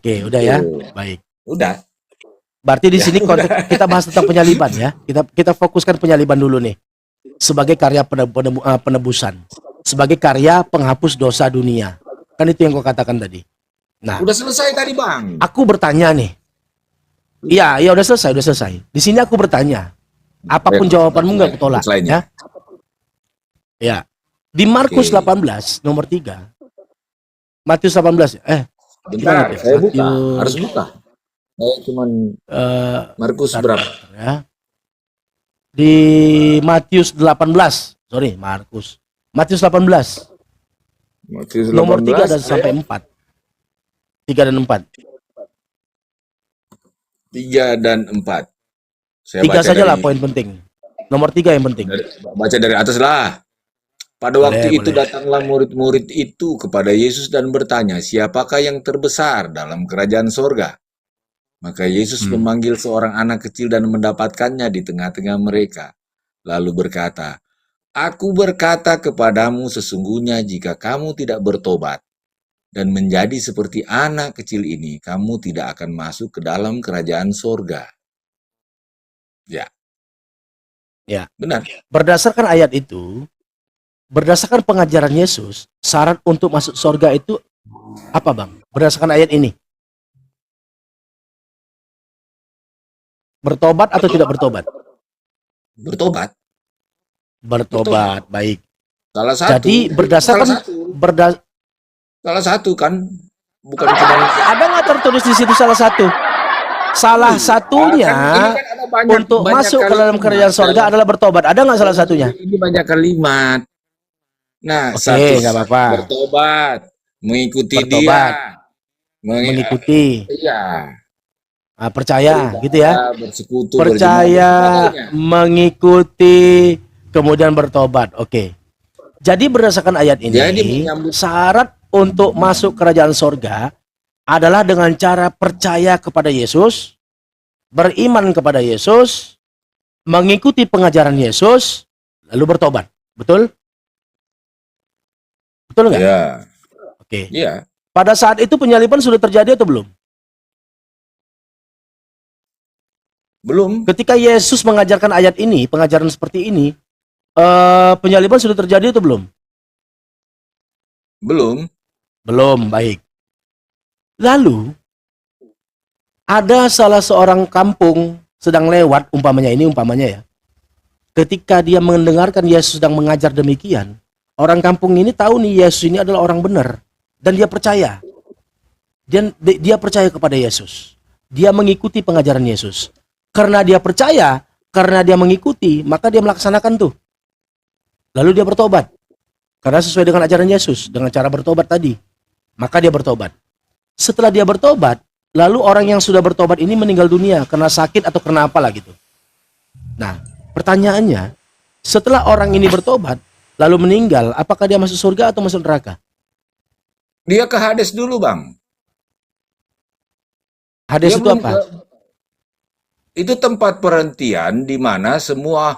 Oke, udah ya. Tuh. Baik. Udah. Berarti di Ya, sini udah. kita bahas tentang penyaliban ya. Kita fokuskan penyaliban dulu nih. Sebagai karya penebusan. Sebagai karya penghapus dosa dunia. Kan itu yang kau katakan tadi. Nah, Udah selesai tadi, Bang. aku bertanya nih. Iya, udah selesai. Di sini aku bertanya. Apapun jawabanmu nggak aku tolak, ya. Ya. Di Markus 18 nomor 3. Matius 18. Bentar, gimana, saya buka. Harus buka. Saya cuman Markus berapa? Ya. Di Matius 18. Sorry, Matius 18. Matius 18 Nomor 3 dan sampai 4. 3 dan 4. 3 dan 4. Saya 3 baca sajalah dari, poin penting. Nomor 3 yang penting. baca dari atas lah. Pada waktu itu datanglah murid-murid itu kepada Yesus dan bertanya, siapakah yang terbesar dalam kerajaan sorga? Maka Yesus memanggil seorang anak kecil dan mendapatkannya di tengah-tengah mereka. Lalu berkata, Aku berkata kepadamu sesungguhnya jika kamu tidak bertobat dan menjadi seperti anak kecil ini, kamu tidak akan masuk ke dalam kerajaan sorga. Ya. Ya. Benar. Berdasarkan ayat itu, berdasarkan pengajaran Yesus, syarat untuk masuk sorga itu apa, Bang? Berdasarkan ayat ini. Bertobat atau tidak bertobat? Bertobat. Bertobat, baik. Salah satu. Jadi berdasarkan salah satu kan, bukan cuma ada nggak tertulis di situ salah satu? Salah satunya kan untuk masuk ke dalam kerajaan sorga adalah bertobat. Ada nggak salah satunya? Ini banyak kalimat. Nah, Oke, nggak apa-apa. Bertobat, mengikuti bertobat, dia, mengikuti. Iya. Nah, percaya, gitu ya. Bersekutu, percaya, mengikuti, kemudian bertobat. Oke. Jadi berdasarkan ayat ini, syarat untuk masuk kerajaan sorga adalah dengan cara percaya kepada Yesus, beriman kepada Yesus, mengikuti pengajaran Yesus, lalu bertobat. Betul? Betul nggak? Iya. Oke. Iya. Pada saat itu penyaliban sudah terjadi atau belum? Belum. Ketika Yesus mengajarkan ayat ini, pengajaran seperti ini, penyaliban sudah terjadi atau belum? Belum. Belum, baik. Lalu, ada salah seorang kampung sedang lewat, umpamanya ya. Ketika dia mendengarkan Yesus sedang mengajar demikian, orang kampung ini tahu nih Yesus ini adalah orang benar. Dan dia percaya. Dia percaya kepada Yesus. Dia mengikuti pengajaran Yesus. Karena dia percaya, karena dia mengikuti, maka dia melaksanakan tuh. Lalu dia bertobat. Karena sesuai dengan ajaran Yesus, dengan cara bertobat tadi. Maka dia bertobat. Setelah dia bertobat, lalu orang yang sudah bertobat ini meninggal dunia karena sakit atau karena apalah gitu. Nah, pertanyaannya, setelah orang ini bertobat, lalu meninggal, apakah dia masuk surga atau masuk neraka? Dia ke Hades dulu, Bang. Hades itu apa? Itu tempat perhentian di mana semua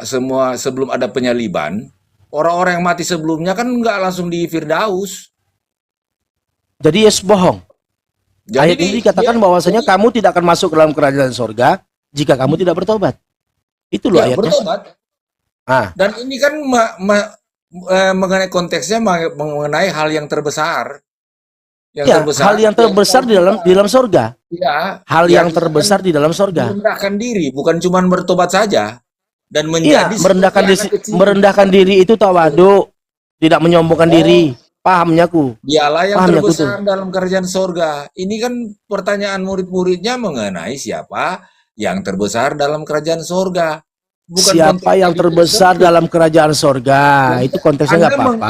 sebelum ada penyaliban, orang-orang yang mati sebelumnya kan nggak langsung di Firdaus. Jadi Yesus bohong. Ayat ini dikatakan bahwasanya kamu tidak akan masuk ke dalam kerajaan sorga jika kamu tidak bertobat. Itu loh ayatnya. Bertobat. Dan ini kan mengenai konteksnya mengenai hal yang terbesar. Hal yang terbesar di dalam sorga. Ya, hal yang terbesar di dalam sorga. Merendahkan diri, bukan cuma bertobat saja. Dan menjadi merendahkan diri itu tawadu, tidak menyombongkan diri. Pahamnya ku. Dialah yang terbesar dalam kerajaan sorga. Ini kan pertanyaan murid-muridnya mengenai siapa yang terbesar dalam kerajaan sorga. Bukan siapa yang terbesar dalam kerajaan sorga. Itu konteksnya nggak apa-apa.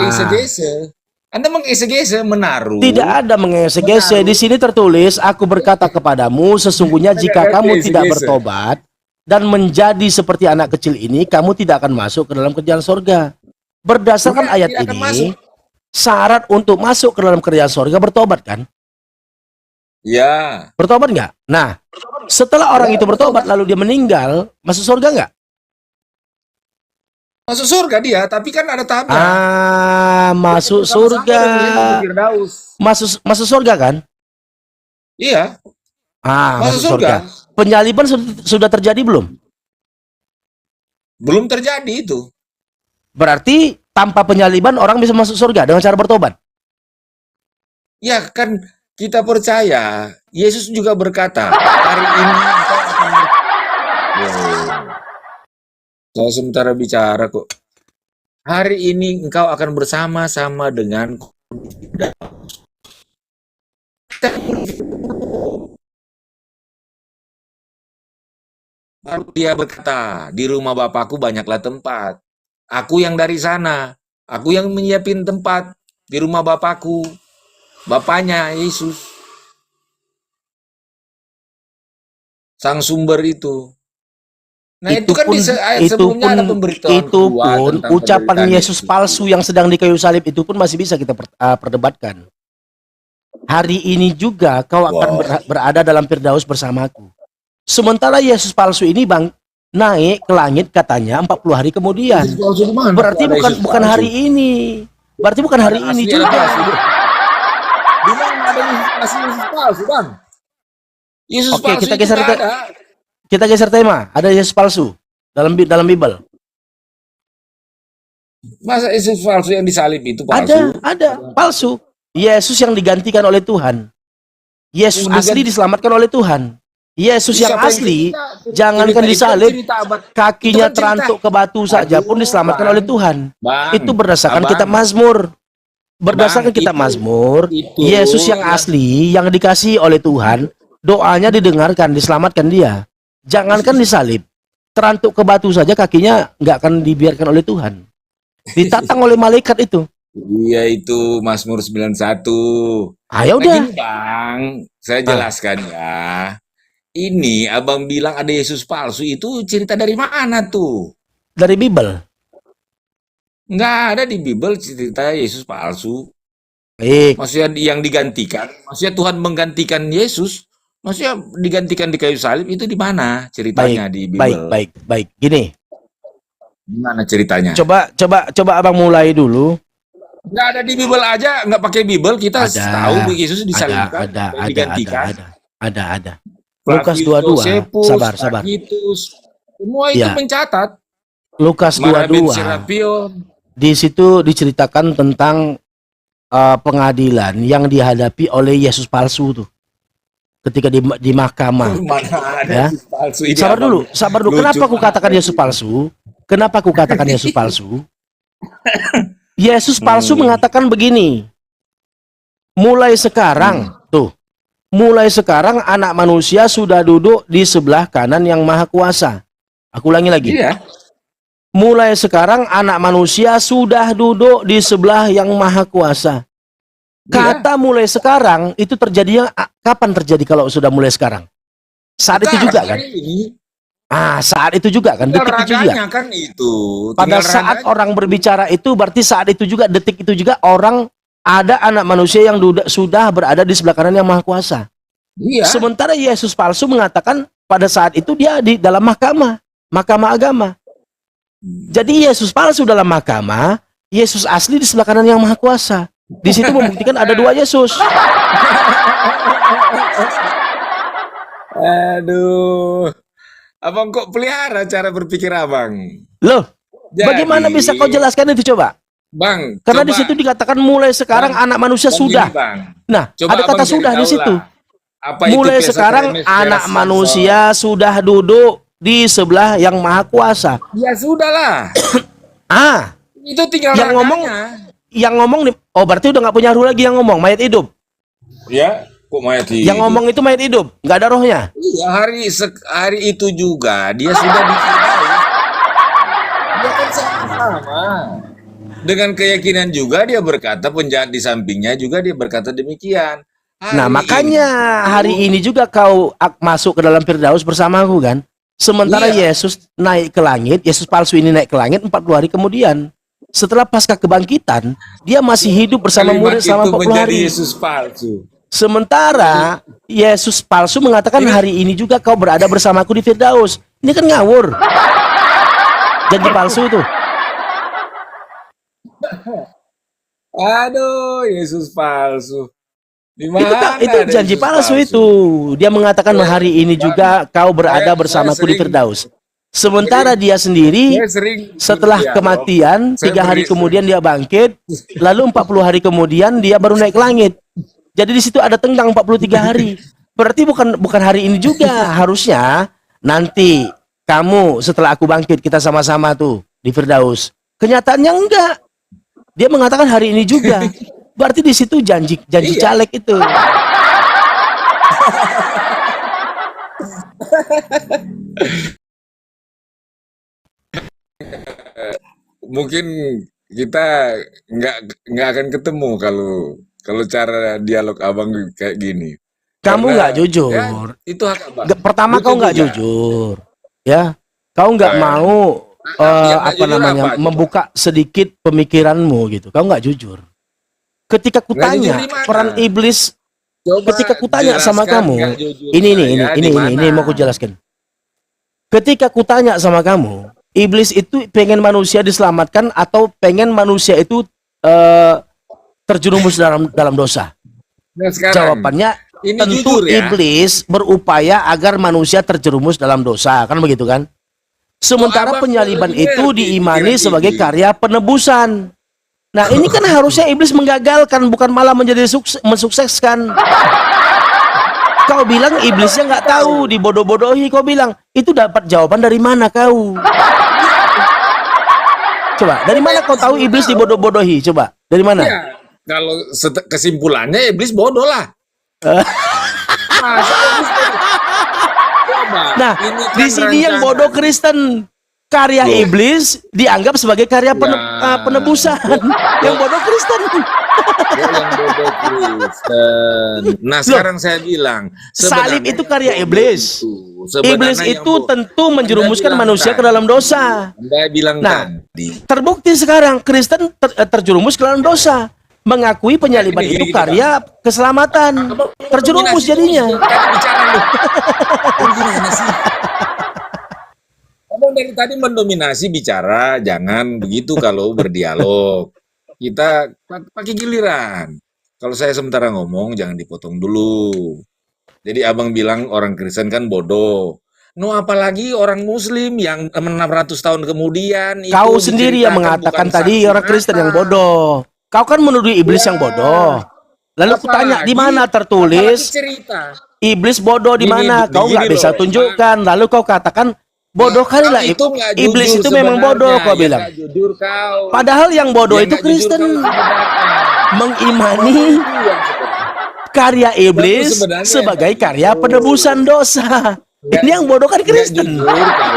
Anda mengesegese, menaruh. Tidak ada mengesegese. Di sini tertulis, aku berkata kepadamu, sesungguhnya jika kamu tidak bertobat dan menjadi seperti anak kecil ini, kamu tidak akan masuk ke dalam kerajaan sorga. Berdasarkan ayat ini, syarat untuk masuk ke dalam kerajaan sorga bertobat kan? Ya. Bertobat nggak? Nah, setelah orang itu bertobat lalu dia meninggal, masuk sorga nggak? Masuk surga dia, tapi kan ada tahapnya. Masuk surga. Masuk surga kan? Iya, Masuk masuk surga. surga. Penyaliban sudah terjadi belum? Belum terjadi itu. Berarti tanpa penyaliban orang bisa masuk surga dengan cara bertobat. Ya kan kita percaya. Yesus juga berkata, hari ini engkau akan Wow, saya sementara bicara kok. Hari ini engkau akan bersama-sama dengan baru dia berkata, di rumah Bapakku banyaklah tempat. Aku yang dari sana, aku yang menyiapin tempat di rumah Bapakku. Bapaknya Yesus, sang sumber itu. Nah, itu Itu kan di pun ayat itu sebelumnya pun ada pemberitahuan itu kedua pun tentang ucapan penderitaan Yesus Yesus. palsu yang sedang di kayu salib itu pun masih bisa kita perdebatkan. Hari ini juga kau akan Wow. berada dalam Firdaus bersamaku. Sementara Yesus palsu ini naik ke langit katanya 40 hari kemudian. Yesus palsu di mana? Berarti Ada Yesus bukan palsu. hari ini. Berarti bukan hari Ada ini asli, ada juga. palsu. Di mana ada Yesus asli, Yesus palsu, Bang? Yesus Oke, palsu itu nggak ada. kita geser tema. Ada Yesus palsu dalam Bible. Masa Yesus palsu yang disalib itu palsu? Ada palsu. Yesus yang digantikan oleh Tuhan. Yesus asli diselamatkan oleh Tuhan. Yesus yang asli jangankan disalib, kakinya terantuk ke batu saja pun diselamatkan oleh Tuhan. Itu berdasarkan kitab Mazmur. Berdasarkan kitab Mazmur, Yesus yang asli yang dikasihi oleh Tuhan, doanya didengarkan, diselamatkan dia. Jangankan disalib, terantuk ke batu saja kakinya nggak akan dibiarkan oleh Tuhan. Ditatang oleh malaikat itu. Iya, itu Mazmur 91. Ayo Nah udah. gini Bang, saya jelaskan ya. Ini abang bilang ada Yesus palsu itu cerita dari mana tuh? Dari Bible. Nggak ada di Bible cerita Yesus palsu. Baik. Maksudnya yang digantikan, maksudnya Tuhan menggantikan Yesus, maksudnya digantikan di kayu salib itu di mana ceritanya di Bible? Baik. Gini, Gimana ceritanya? coba abang mulai dulu. Nggak ada di Bible aja, nggak pakai Bible kita tahu Yesus disalibkan, digantikan. Ada. Lukas Flavius 22, Josephus, sabar. Tacitus, semua itu Ya, mencatat. Lukas Maraben 22. Serapion. Di situ diceritakan tentang pengadilan yang dihadapi oleh Yesus palsu tuh. Ketika di mahkamah. Mana ada Ya. Yesus palsu ini? Sabar dulu. Kenapa aku katakan Yesus palsu? Kenapa aku katakan Yesus palsu? Yesus palsu mengatakan begini. Mulai sekarang anak manusia sudah duduk di sebelah kanan yang maha kuasa. Aku ulangi lagi. Iya. Mulai sekarang anak manusia sudah duduk di sebelah yang maha kuasa. Kata mulai sekarang itu terjadinya kapan terjadi kalau sudah mulai sekarang? Saat itu juga kan? Saat itu juga kan? Detik itu juga. Kan itu. Pada saat orang berbicara itu berarti saat itu juga, detik itu juga orang ada anak manusia yang sudah berada di sebelah kanan yang maha kuasa. Iya. Sementara Yesus palsu mengatakan pada saat itu dia di dalam mahkamah agama. Jadi Yesus palsu dalam mahkamah, Yesus asli di sebelah kanan yang maha kuasa. Di situ membuktikan ada dua Yesus. Aduh. Abang kok pelihara cara berpikir abang? Loh, bagaimana bisa kau jelaskan itu coba? Bang, karena di situ dikatakan mulai sekarang anak manusia sudah. Nah, ada kata sudah di situ. Mulai sekarang anak manusia sudah duduk di sebelah yang maha kuasa. Ya sudahlah. Itu tinggal yang ngomong nih, berarti udah nggak punya ruh lagi yang ngomong, mayat hidup. Ya, kok mayat hidup? Yang ngomong itu mayat hidup, nggak ada rohnya. Iya, hari itu juga dia sudah dikirain. Dia kan sama. Dengan keyakinan juga dia berkata, penjahat di sampingnya juga dia berkata demikian. Makanya hari ini juga kau masuk ke dalam Firdaus bersamaku kan. Sementara Yesus naik ke langit, Yesus palsu ini naik ke langit 40 hari kemudian. Setelah pasca kebangkitan, dia masih hidup bersama murid selama 40 hari. Yesus palsu. Sementara Yesus palsu mengatakan hari ini juga kau berada bersamaku di Firdaus. Ini kan ngawur. Janji palsu itu. Aduh, Yesus palsu. Di Itu mana itu ada janji Yesus palsu palsu? itu. Dia mengatakan Saya, hari ini juga kau berada saya bersamaku di sering Firdaus. sering Sementara dia sendiri saya sering setelah berdialog. kematian Saya 3 hari kemudian dia bangkit, lalu 40 hari kemudian dia baru naik ke langit. Jadi di situ ada tenggang 43 hari. Berarti bukan bukan hari ini juga. Harusnya nanti kamu setelah aku bangkit kita sama-sama tuh di Firdaus. Kenyataannya enggak. Dia mengatakan hari ini juga. Berarti di situ janji janji iya, caleg itu. mungkin kita nggak nggak akan ketemu kalau kalau cara dialog abang kayak gini. Kamu nggak Karena ya jujur. itu hak abang. Pertama Lucu kau nggak juga. jujur, ya. Kau nggak Eh, mau yang nggak apa jujur namanya apa coba? membuka sedikit pemikiranmu gitu. Kau nggak jujur. Ketika Nggak jujur kutanya di mana? peran iblis, Coba ketika kutanya sama jelaskan nggak kamu, jujur ini nih saya di ini mana? mau kujelaskan. Ketika kutanya sama kamu, iblis itu pengen manusia diselamatkan atau pengen manusia itu eh, terjerumus dalam dalam dosa? Nah sekarang Jawabannya ini tentu jujur ya. iblis berupaya agar manusia terjerumus dalam dosa, kan begitu kan? Sementara abang penyaliban lebih itu ngerti diimani pikiran sebagai iblis. karya penebusan. Nah, ini kan harusnya iblis menggagalkan, bukan malah menjadi mensukseskan. Kau bilang iblisnya nggak tahu, dibodoh-bodohi. Kau bilang itu dapat jawaban dari mana kau? Coba, dari mana kau tahu iblis dibodoh-bodohi? Coba, dari mana? Ya, kalau kesimpulannya iblis bodoh lah. Masa iblis bodoh? Coba, Nah, ini di kan sini yang bodoh rancangan. Kristen. Karya Loh. iblis dianggap sebagai karya Ya, penebusan. Yang bodoh Kristen. yang bodoh Kristen. Nah, sekarang saya bilang, Salib sebenarnya itu yang karya bodoh iblis. sebenarnya Iblis yang itu tentu menjerumuskan Anda bilang manusia ke tadi. dalam dosa. Anda bilang Nah, tadi. terbukti sekarang Kristen terjerumus ke dalam dosa. Mengakui penyaliban Gini, itu gini, karya keselamatan. Abang Terjerumus dominasi jadinya. terus, tadi bicara lu. Abang gimana sih? Abang dari tadi mendominasi bicara, jangan begitu kalau berdialog. Kita pakai giliran. Kalau saya sementara ngomong, jangan dipotong dulu. Jadi abang bilang orang Kristen kan bodoh. No, apalagi orang Muslim yang 600 tahun kemudian Kau itu sendiri yang diceritakan bukan mengatakan tadi saksi orang Kristen yang mata. bodoh. Kau kan menuduh iblis yang Ya, bodoh. Lalu kutanya di mana apalagi tertulis cerita. iblis bodoh di mana? Kau nggak Begini bisa loh, Bang. tunjukkan. Lalu kau katakan bodoh kali Kau lah. itu nggak Iblis jujur itu memang bodoh, sebenarnya. kau Yang bilang. nggak jujur kau. Padahal yang bodoh Yang itu nggak jujur Kristen kau sebenarnya. mengimani Bodoh itu yang sebenarnya. karya Kamu iblis sebenarnya yang sebagai nggak karya jujur. penebusan dosa. Nggak, Ini yang bodoh kan nggak Kristen. jujur kau.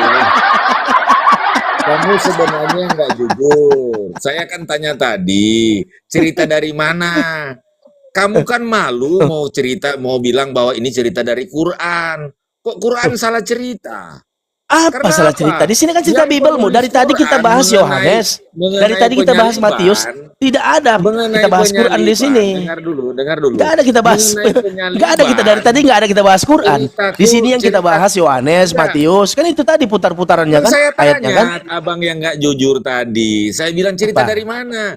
Kamu sebenarnya nggak jujur. Saya kan tanya tadi, cerita dari mana? Kamu kan malu mau cerita, mau bilang bahwa ini cerita dari Quran. Kok Quran salah cerita? Apa Karena salah cerita? apa? Di sini kan cerita Yang Bibelmu. penulis Dari tadi kita Quran bahas Yohanes. Dari tadi kita bahas Matius. Tidak ada kita bahas Quran di sini. dengar dulu. Nggak ada kita bahas. Mengenai Nggak ada kita dari tadi nggak ada kita bahas Quran. Di sini yang kita bahas Yohanes, Enggak. Matius. Kan itu tadi putar-putarannya Kan kan saya ayatnya kan. tanya, abang yang nggak jujur tadi. Saya bilang cerita Apa? dari mana?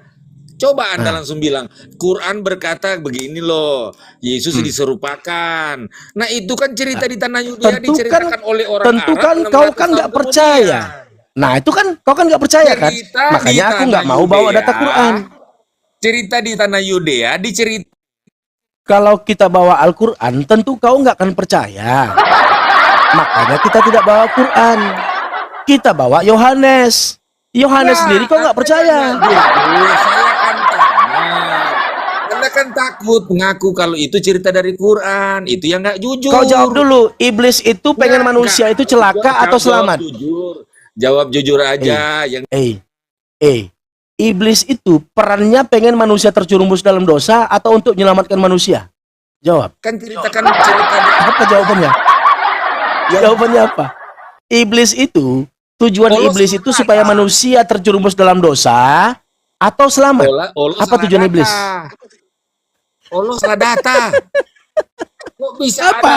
Coba Anda langsung bilang, Quran berkata begini loh, Yesus diserupakan. Nah itu kan cerita di tanah Yudea Tentu kan, diceritakan oleh orang tentu Arab kan 600 kau kan tahun nggak kemudian. percaya. Nah itu kan kau kan nggak percaya kan. Cerita Makanya di aku nggak tanah mau bawa Yudea, data Quran. Cerita di tanah Yudea diceritakan. Kalau kita bawa Al-Quran, tentu kau nggak akan percaya. Makanya kita tidak bawa Quran. Kita bawa Yohanes. Yohanes sendiri kau nggak percaya. Saya kan tanya. Anda kan takut mengaku kalau itu cerita dari Quran. Itu yang nggak jujur. Kau jawab dulu, iblis itu pengen Nggak, manusia itu celaka atau selamat? Jawab jujur aja. Yang Iblis itu perannya pengen manusia terjerumus dalam dosa atau untuk menyelamatkan manusia? Jawab. kan ceritakan cerita. Apa jawabannya? Jawabannya apa? Iblis itu, tujuan Allah iblis itu salah supaya data. manusia terjerumus dalam dosa atau selamat? Allah Apa salah tujuan data. iblis? Allah salah data. Kok bisa Apa?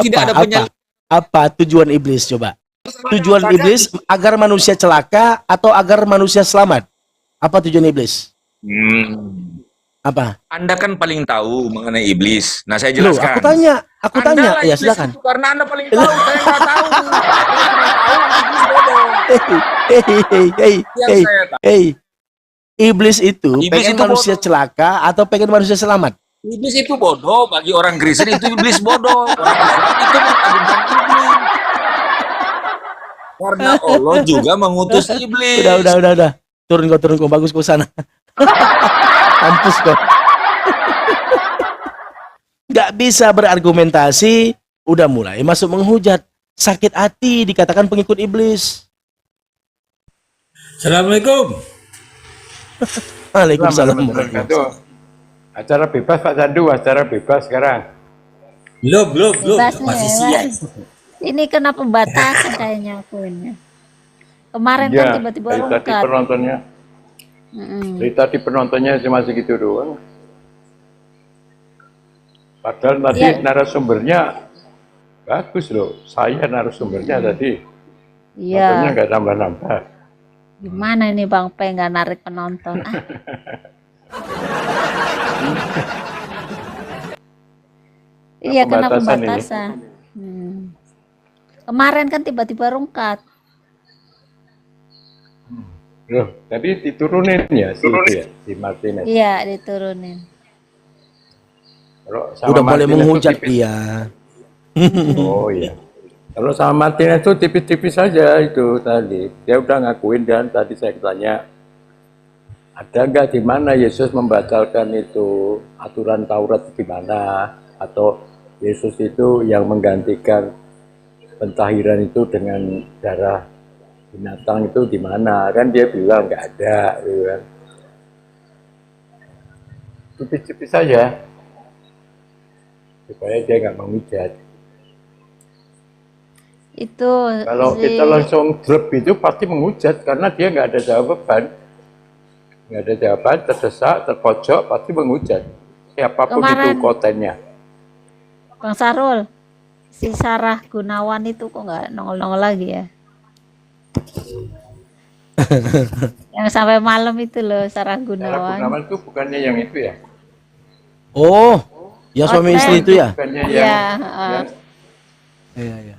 tidak ada penyelidikan? Apa tujuan iblis coba? Tujuan iblis agar manusia celaka atau agar manusia selamat? Apa tujuan iblis? Apa? Anda kan paling tahu mengenai iblis. Nah, saya Loh, jelaskan. aku Anda tanya. lah Ya, iblis silakan. itu karena Anda paling tahu. Saya nggak tahu. Saya cuma tahu iblis bodoh. Yang Hei, saya tahu, hei. Iblis itu iblis pengen itu manusia bodoh. celaka atau pengen manusia selamat? Iblis itu bodoh. Bagi orang Kristen itu iblis bodoh. Orang Islam itu mengagungkan iblis. Karena Allah juga mengutus iblis. Udah. Turun kau. Bagus kau sana. Mampus kau. Gak bisa berargumentasi, udah mulai masuk menghujat. Sakit hati dikatakan pengikut iblis. Assalamualaikum. Waalaikumsalam. Acara bebas Pak Sandu, acara bebas sekarang. Belum. Bebas nih, Masih bebas. siang. Ini kena pembatasan kayaknya akunya. Kemarin kan tiba-tiba dari tadi rungkat. penontonnya, dari tadi penontonnya cuma segitu doang. Padahal tadi Iya. narasumbernya bagus loh. Saya narasumbernya tadi, Iya. penontonnya nggak nambah-nambah. Gimana ini Bang P nggak narik penonton? Ah. Iya kena Pembatasan ini. pembatasan. Kemarin kan tiba-tiba rungkat. Loh, tadi diturunin ya si Martinez. Iya diturunin. Kalau sama Udah mulai Martinez menghujat tuh tipis. dia. Oh iya. Kalau sama Martinez itu tipis-tipis saja itu tadi. Dia udah ngakuin dan tadi saya tanya, ada nggak di mana Yesus membatalkan itu aturan Taurat di mana? Atau Yesus itu yang menggantikan pentahiran itu dengan darah binatang itu di mana? Kan dia bilang nggak ada, gitu kan. Tipis-tipis saja supaya dia nggak menghujat. Itu Kalau si kita langsung drop itu pasti menghujat karena dia nggak ada jawaban, terdesak, terpojok pasti menghujat. Siapapun Kemarin- itu kontennya. Bang Sarul, si Sarah Gunawan itu kok nggak nongol-nongol lagi ya? Yang sampai malam itu loh Sarah Sarah Gunawan. Gunawan itu bukannya yang itu ya? Oh, yang suami Hotel. istri itu ya? Bukannya Iya, yang Iya.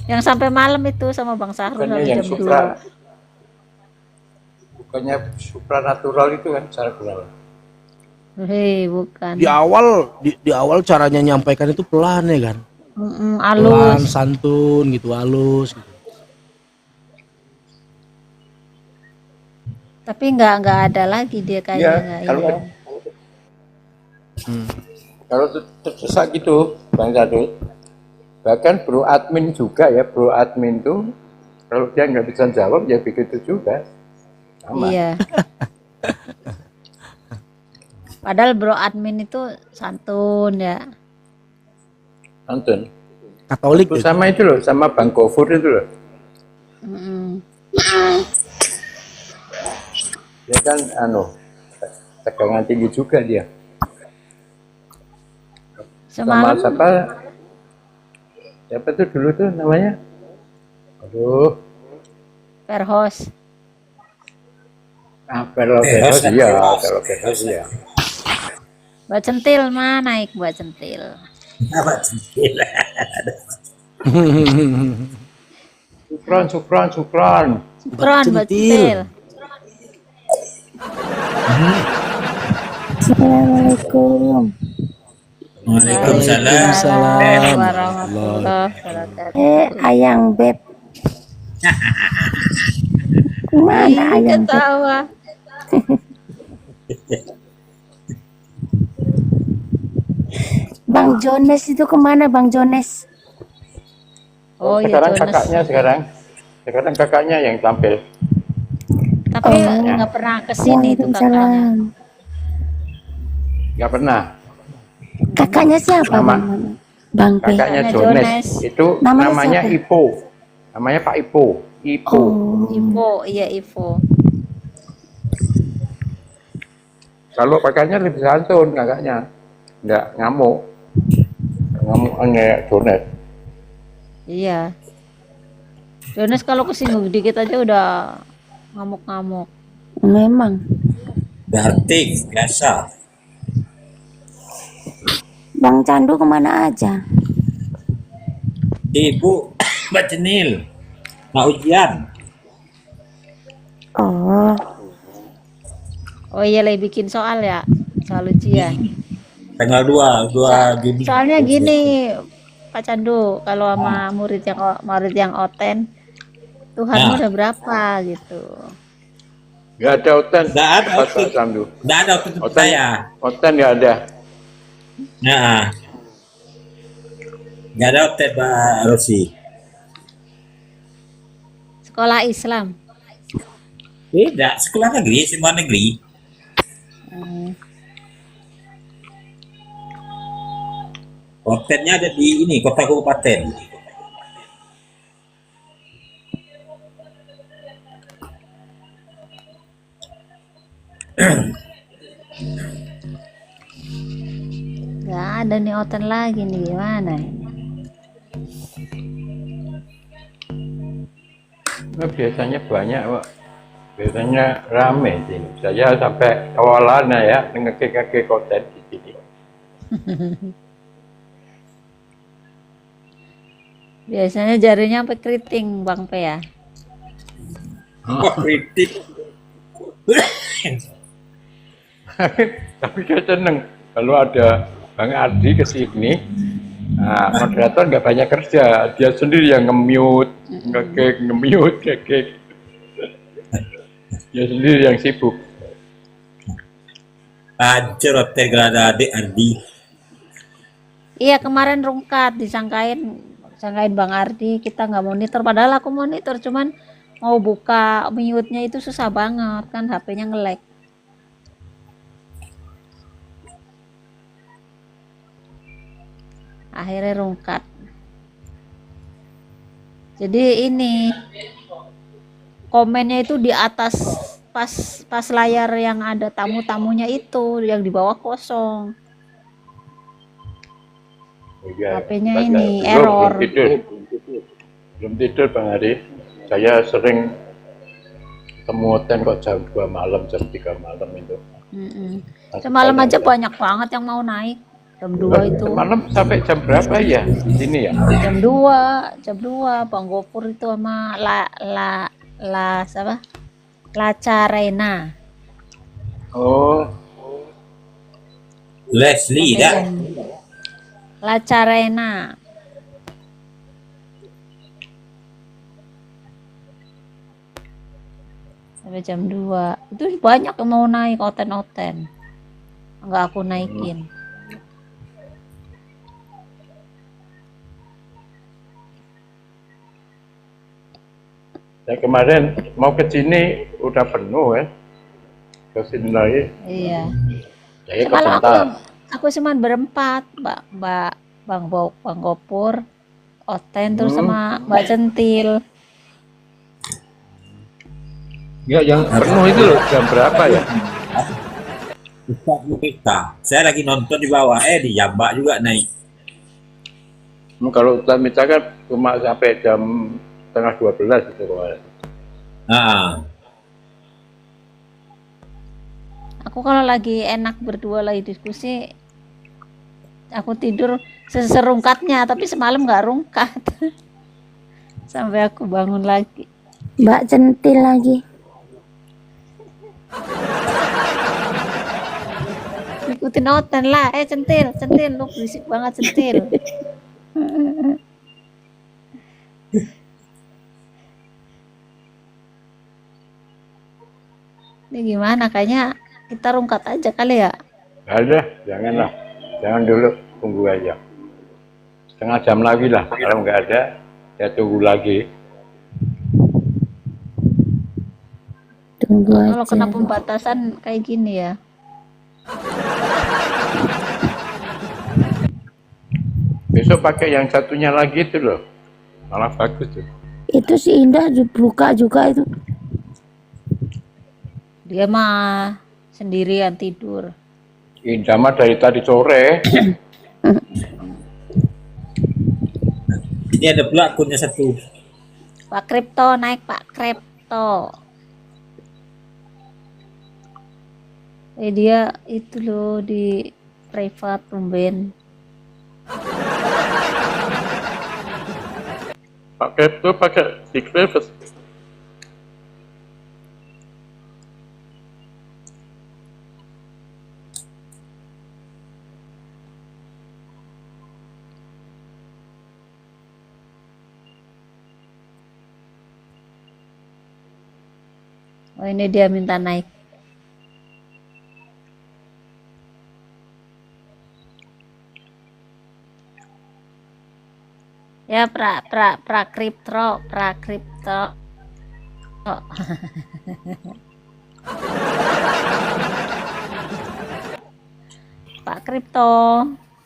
yang sampai malam itu sama Bang Sarul bukannya sampai yang jam 2. bukannya supranatural itu kan Sarah Gunawan. Hei, bukan. Di awal caranya nyampaikan itu pelan ya kan? Pelan, Halus. santun gitu, halus gitu. Tapi nggak ada lagi dia Iya, kayaknya nggak kalau ini. kalau terdesak gitu Bang Sadul. Bahkan bro admin juga ya, bro admin tuh kalau dia nggak bisa jawab ya begitu juga. Sama. Iya. Padahal bro admin itu santun ya. Nonton. Katolik Terus gitu. sama itu loh, sama Bang Gofur itu loh. Dia kan tegangan tinggi juga dia. Sama Semalam siapa tuh dulu tuh namanya? Aduh, Perhos. Pelos iya, Pelos iya. Mbak Centil mah naik Mbak Centil. Apa centil? Sukron. Sukron Mbak Centil. Centil. Assalamualaikum. Waalaikumsalam. Warahmatullahi wabarakatuh. Ayang Beb. Mana Ih, Ayang Beb? ketawa. Bang Jones itu kemana Bang Jones? Oh iya sekarang Jonas. sekarang kakaknya yang tampil. Tapi nggak pernah kesini tuh kakaknya. Waalaikumsalam. Nggak pernah. Kakaknya siapa Nama- Bang P? Kakaknya Kakaknya Jones. Jones. Itu Namanya namanya siapa? Ipo. Namanya Pak Ipo. Ipo. Oh, Ivo, iya Ivo. Kalau kakaknya lebih santun kakaknya. Nggak ngamuk. Ngamuk kayak Jones. Iya. Jonas kalau kesinggung dikit aja udah ngamuk-ngamuk. memang. Berarti biasa. Bang Candu kemana aja? Ibu Mbak Cenil. Mau ujian. Oh, Oh iya, lagi bikin soal ya, soal ujian. Tanggal 2 Juni. Soalnya gini, Pak Candu, kalau sama murid yang oten, Tuhanmu Nah, udah berapa gitu. Nggak ada oten. nggak ada Pas oten. Pak Sandu. Nggak ada oten Oten, saya. oten nggak ada. Nah, nggak ada oten Pak Rosi. Sekolah Islam. Beda, sekolah negeri, semua negeri. Otennya ada di ini, kota kabupaten. Gak ada nih oten lagi nih, gimana ini? Nah, biasanya banyak, Pak. Biasanya rame sini. Saya sampai kawalan ya, ngekek-ngekek konten di sini. Biasanya jarinya sampai keriting, Bang Pe ya. Wah, kritik. Tapi saya seneng kalau ada Bang Ardi ke sini. Nah, moderator nggak banyak kerja, dia sendiri yang nge-mute, ngekek, nge-mute, ngekek. Dia sendiri yang sibuk. Ajar oten kalau ada adik Ardi. Iya, kemarin rungkat disangkain Bang Ardi kita nggak monitor, padahal aku monitor, cuman mau buka mute-nya itu susah banget kan, HP-nya nge-lag. Akhirnya rungkat. Jadi ini komennya itu di atas pas layar yang ada tamu-tamunya itu, yang di bawah kosong. Iya, HP-nya Pak, ini belum error. belum tidur Bang Ardi. Saya sering ketemu hotel kok jam 2 malam, jam 3 malam itu. Semalam aja banyak banget yang mau naik. Jam 2 itu. Malam sampai jam berapa ya di sini ya? Jam 2 Bang Gopur itu sama siapa? Lacarena. Oh, Leslie dah. Lacarena. Sampai jam 2. Itu banyak yang mau naik oten-oten. Enggak aku naikin. saya kemarin mau ke sini udah penuh ya. Ke sini lagi. Iya. Saya Semalam kebentar. aku cuman berempat, Bang Gopur, Oten terus sama Mbak Centil. Ya, yang penuh itu loh jam berapa ya? Ustaz Mufta. Saya lagi nonton di bawah, di Jambak juga naik. Kalau misalkan cuma sampai jam setengah 12 itu kemarin. Ah, Aku kalau lagi enak berdua lagi diskusi, aku tidur seserungkatnya, tapi semalam nggak rungkat. Sampai aku bangun lagi. Mbak Centil lagi. Ikutin Oten lah, Centil, lu berisik banget Centil. Ini gimana? Kayaknya kita rungkat aja kali ya. Nggak ada, janganlah. Jangan dulu, tunggu aja. Setengah jam lagi lah. Kalau nggak ada, ya tunggu lagi. Tunggu Kalau aja. kena pembatasan kayak gini ya. Besok pakai yang satunya lagi itu loh. Malah bagus tuh. Itu si Indah buka juga itu. Dia mah sendirian tidur. Indah mah dari tadi sore. ini ada pula akunnya satu. Pak Kripto naik, Pak Kripto. Dia itu loh di private tumben. Pakai itu pakai di Cleves. Oh, ini dia minta naik. Ya, prakripto. Pak Kripto,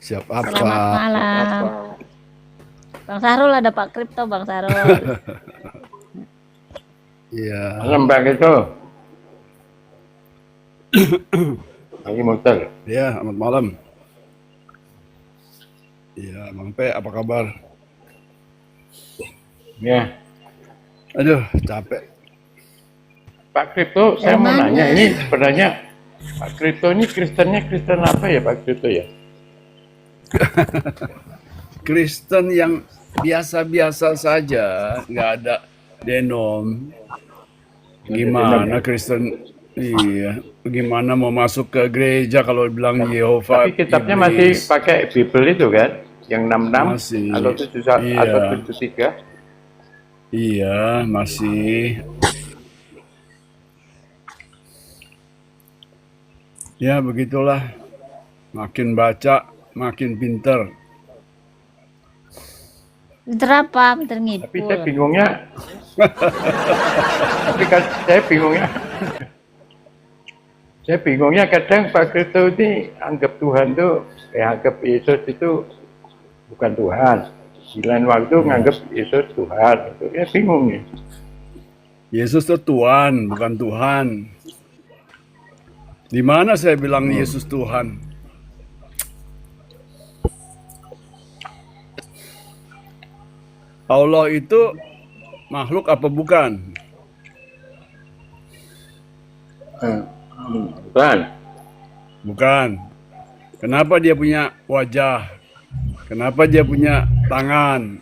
Siap selamat apa? malam. Bang Sarul, ada Pak Kripto, Bang Sarul. Iya. Malam Bang itu. Lagi muter. Ya, selamat malam. Iya, Bang Pe, apa kabar? Ya, Aduh, capek. Pak Kripto, saya mau Mana? nanya ini sebenarnya Pak Kripto ini Kristennya Kristen apa ya Pak Kripto ya? Kristen yang biasa-biasa saja, nggak ada denom. Gimana Kristen? Iya, gimana mau masuk ke gereja kalau bilang Yehova? Tapi kitabnya masih iblis? pakai Bible itu kan? Yang 66 Masih. atau 71 Iya. atau 73? Iya, masih. Ya, begitulah. Makin baca, makin pinter. Pinter apa? Pinter Tapi saya ngipul. bingungnya. Tapi kan saya bingungnya. Saya bingungnya kadang Pak Kripto ini anggap Tuhan tuh, anggap Yesus itu bukan Tuhan. Di lain waktu nganggap Yesus Tuhan. Ya bingung nih. Yesus itu Tuhan, bukan Tuhan. Di mana saya bilang Yesus Tuhan? Allah itu makhluk apa bukan? Bukan. Bukan. Kenapa dia punya wajah? Kenapa dia punya tangan?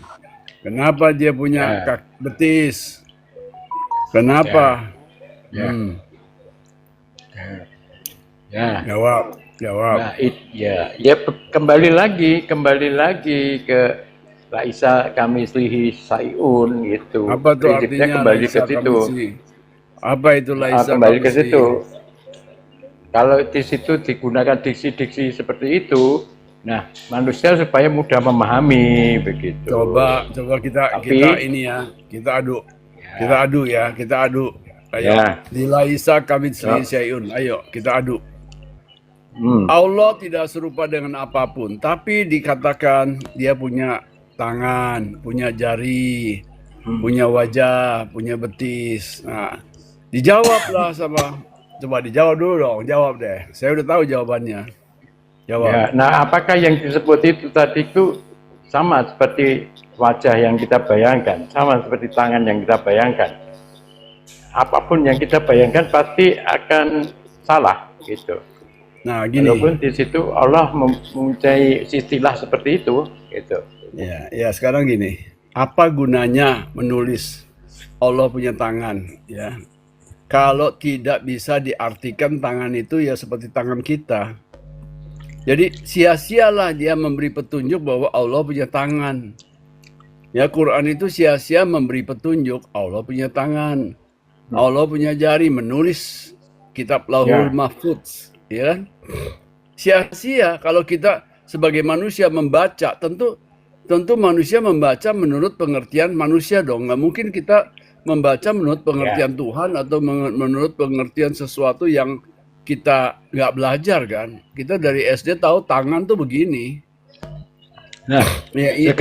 Kenapa dia punya betis? Kenapa? Ya. Ya. Jawab. Nah, kembali lagi ke Laisa Kamislihi Sayun gitu. Apa tuh Prinsipnya artinya kembali ke Laisa situ. Kamisli? Apa itu Laisa Kembali ke Kamisli? situ. Kalau di situ digunakan diksi-diksi seperti itu, nah manusia supaya mudah memahami begitu. Coba kita ini ya, kita adu ya. Ayo, Ya. di Laisa Kamisli Syai'un. Ayo, kita adu. Hmm. Allah tidak serupa dengan apapun, tapi dikatakan dia punya tangan, punya jari, punya wajah, punya betis. Nah, dijawablah sama, coba dijawab dulu dong, jawab deh. Saya udah tahu jawabannya. Jawab. Ya, nah apakah yang disebut itu tadi itu sama seperti wajah yang kita bayangkan, sama seperti tangan yang kita bayangkan? Apapun yang kita bayangkan pasti akan salah gitu. Nah, gini. Walaupun di situ Allah mempunyai istilah seperti itu gitu. Ya, sekarang gini. Apa gunanya menulis Allah punya tangan, ya? Kalau tidak bisa diartikan tangan itu ya seperti tangan kita. Jadi sia-sialah dia memberi petunjuk bahwa Allah punya tangan. Ya, Quran itu sia-sia memberi petunjuk Allah punya tangan. Allah punya jari menulis kitab Lauhul Mahfudz, ya kan? Sia-sia kalau kita sebagai manusia membaca, tentu manusia membaca menurut pengertian manusia dong. Nggak mungkin kita membaca menurut pengertian Tuhan atau menurut pengertian sesuatu yang kita nggak belajar kan. Kita dari SD tahu tangan tuh begini. Nah, ya,